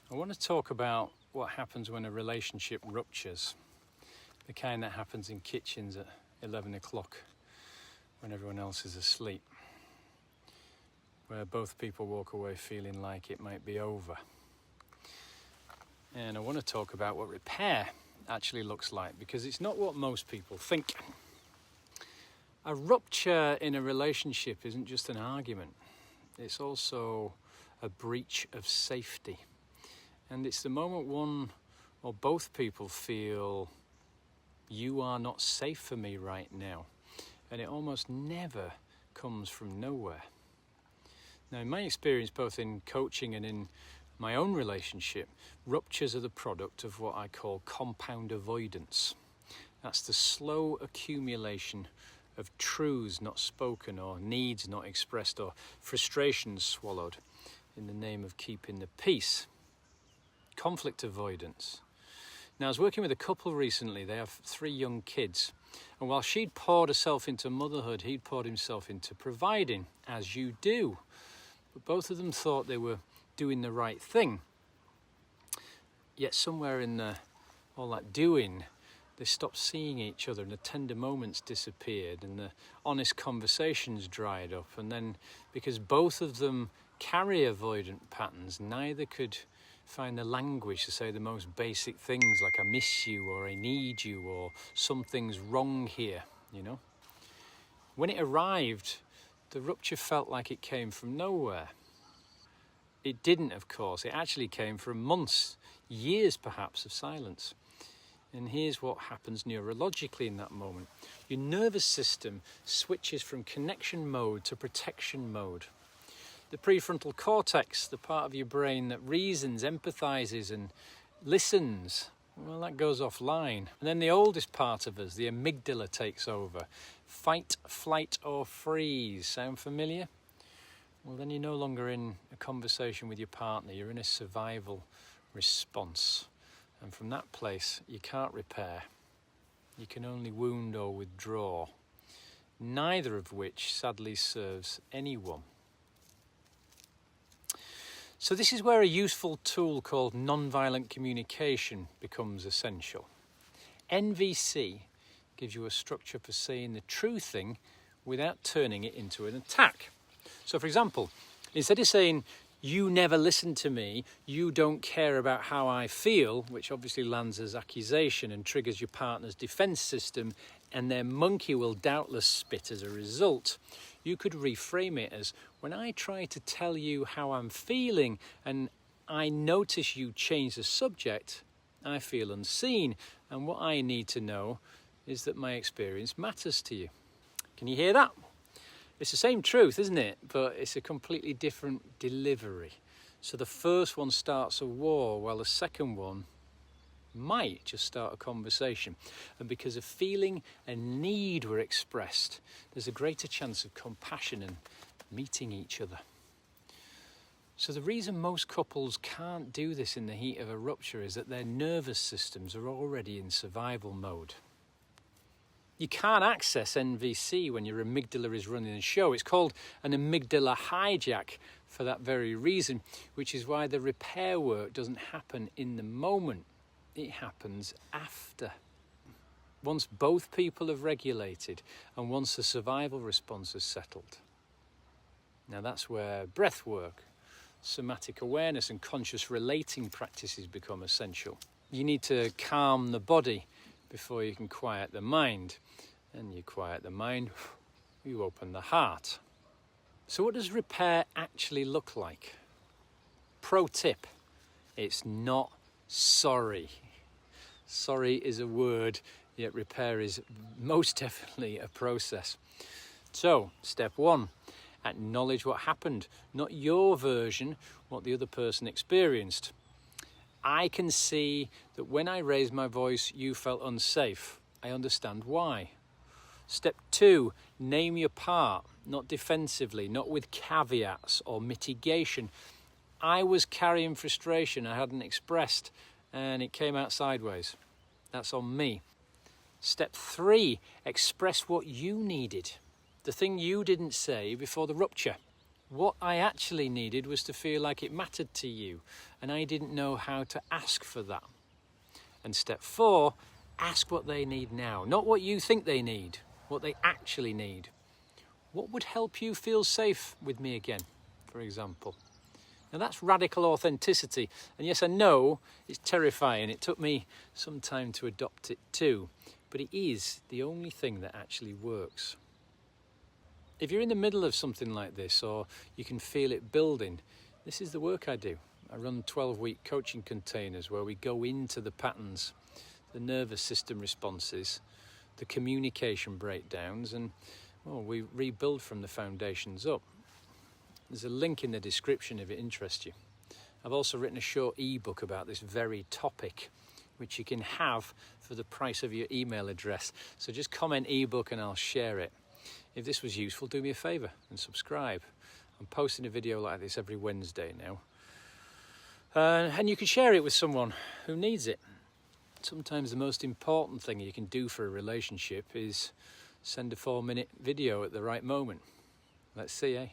I want to talk about what happens when a relationship ruptures, the kind that happens in kitchens at 11 o'clock when everyone else is asleep, where both people walk away feeling like it might be over. And I want to talk about what repair actually looks like, because it's not what most people think. A rupture in a relationship isn't just an argument, it's also a breach of safety. And it's the moment one or both people feel, you are not safe for me right now. And it almost never comes from nowhere. Now, in my experience, both in coaching and in my own relationship, ruptures are the product of what I call compound avoidance. That's the slow accumulation of truths not spoken, or needs not expressed, or frustrations swallowed in the name of keeping the peace. Conflict avoidance. Now, I was working with a couple recently. They have 3 young kids. And while she'd poured herself into motherhood, he'd poured himself into providing, as you do. But both of them thought they were doing the right thing. Yet somewhere in all that doing, they stopped seeing each other, and the tender moments disappeared, and the honest conversations dried up. And then, because both of them carry avoidant patterns, neither could find the language to say the most basic things like I miss you, or I need you, or something's wrong here, you know. When it arrived, the rupture felt like it came from nowhere. It didn't, of course. It actually came from months, years perhaps, of silence. And here's what happens neurologically in that moment. Your nervous system switches from connection mode to protection mode. The prefrontal cortex, the part of your brain that reasons, empathizes and listens, well, that goes offline. And then the oldest part of us, the amygdala, takes over. Fight, flight or freeze. Sound familiar? Well, then you're no longer in a conversation with your partner. You're in a survival response. And from that place, you can't repair. You can only wound or withdraw. Neither of which sadly serves anyone. So this is where a useful tool called nonviolent communication becomes essential. NVC gives you a structure for saying the true thing without turning it into an attack. So for example, instead of saying, you never listen to me, you don't care about how I feel, which obviously lands as accusation and triggers your partner's defense system, and their monkey will doubtless spit as a result, you could reframe it as, when I try to tell you how I'm feeling and I notice you change the subject, I feel unseen, and what I need to know is that my experience matters to you. Can you hear that? It's the same truth, isn't it? But it's a completely different delivery. So the first one starts a war, while the second one might just start a conversation. And because a feeling and need were expressed, there's a greater chance of compassion and meeting each other. So the reason most couples can't do this in the heat of a rupture is that their nervous systems are already in survival mode. You can't access NVC when your amygdala is running the show. It's called an amygdala hijack for that very reason, which is why the repair work doesn't happen in the moment. It happens after. Once both people have regulated and once the survival response has settled. Now that's where breath work, somatic awareness and conscious relating practices become essential. You need to calm the body before you can quiet the mind. And you quiet the mind, you open the heart. So what does repair actually look like? Pro tip, it's not sorry. Sorry is a word, yet repair is most definitely a process. So, step 1, acknowledge what happened, not your version, what the other person experienced. I can see that when I raised my voice, you felt unsafe. I understand why. Step 2, name your part, not defensively, not with caveats or mitigation. I was carrying frustration I hadn't expressed, and it came out sideways. That's on me. Step 3, express what you needed, the thing you didn't say before the rupture. What I actually needed was to feel like it mattered to you, and I didn't know how to ask for that. And step 4, ask what they need now, not what you think they need, what they actually need. What would help you feel safe with me again, for example? Now that's radical authenticity, and yes, I know it's terrifying. It took me some time to adopt it too, but it is the only thing that actually works. If you're in the middle of something like this, or you can feel it building, this is the work I do. I run 12-week coaching containers where we go into the patterns, the nervous system responses, the communication breakdowns, and we rebuild from the foundations up. There's a link in the description if it interests you. I've also written a short ebook about this very topic, which you can have for the price of your email address. So just comment ebook and I'll share it. If this was useful, do me a favour and subscribe. I'm posting a video like this every Wednesday now. And you can share it with someone who needs it. Sometimes the most important thing you can do for a relationship is send a 4-minute video at the right moment. Let's see, eh?